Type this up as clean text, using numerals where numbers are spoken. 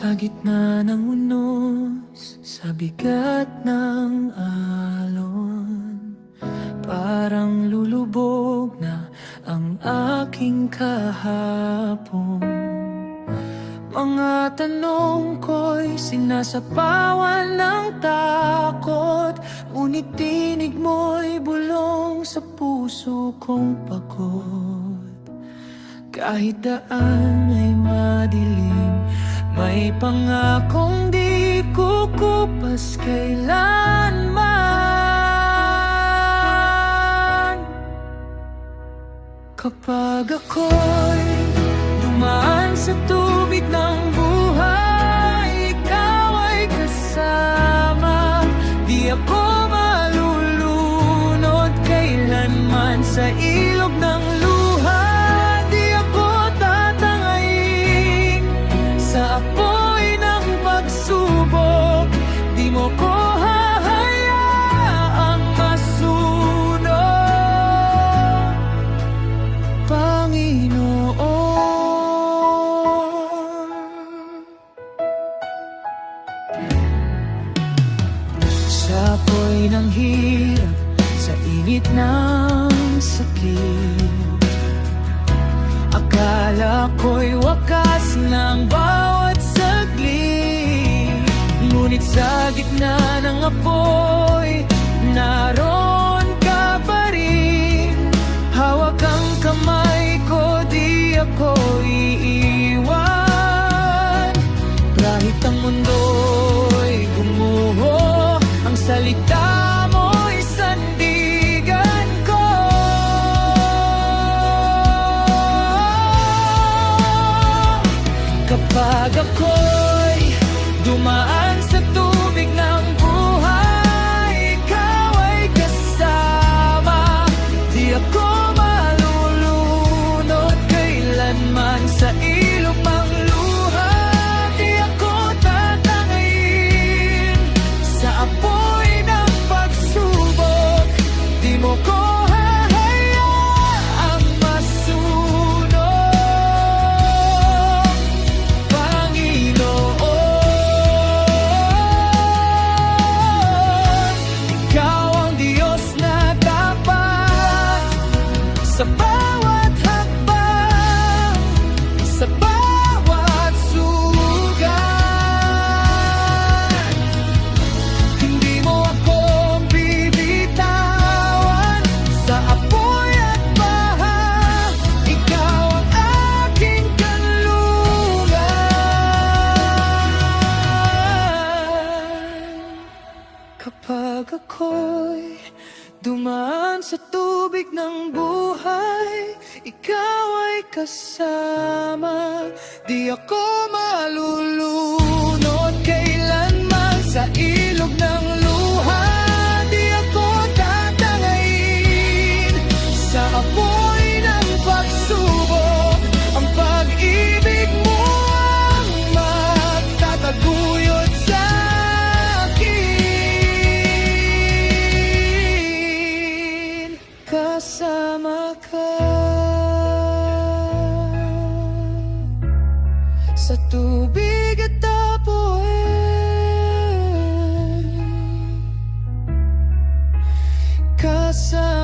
Sa gitna ng unos, sa bigat ng alon, parang lulubog na ang aking kahapon. Mga tanong ko'y sinasapawan ng takot, ngunit tinig mo'y bulong sa puso kong pagod. Kahit daan ay madilim, may pangakong di kukupas kailanman. Kapag ako'y dumaan sa tubig ng buhay, ikaw ay kasama. Di ako malulunod kailanman sa ilog ng luha. Di ako tatangayin sa apoy ng pagsubok. Di mo ko hahayaang masunog, Panginoon. Sa apoy ng hirap, sa init ng sakit, akala ko'y wakas ng bawat saglit. Ngunit sa gitna ng apoy, naroon ka pa rin. Hawak ang kamay ko, di ako iiwan. Kahit ang mundo'y gumuho, ang salita mo'y sandigan ko. Kapag ako'y dumaan sa tubig ng buhay, ikaw ay kasama. Di ako malulunod kailanman sa ilog ng luha. Di ako tatangayin sa apoy ng pagsubok. Di mo ko hahayaang masunog, Panginoon. Ikaw ang Diyos na tapat sa bawat hakbang, sa bawat sugat. Hindi mo ako bibitawan sa apoy at baha. Ikaw ang aking kanlungan. Kapag ako'y dumaan sa tubig ng buhay, ikaw ay kasama. Di ako malulunod kailanman sa ilog ng luha. Di ako tatangayin sa apoy ng pagsubok. Ang pag-ibig mo ang magtataguyod sa akin. Kasama ka sa tubig at apoy. Kasama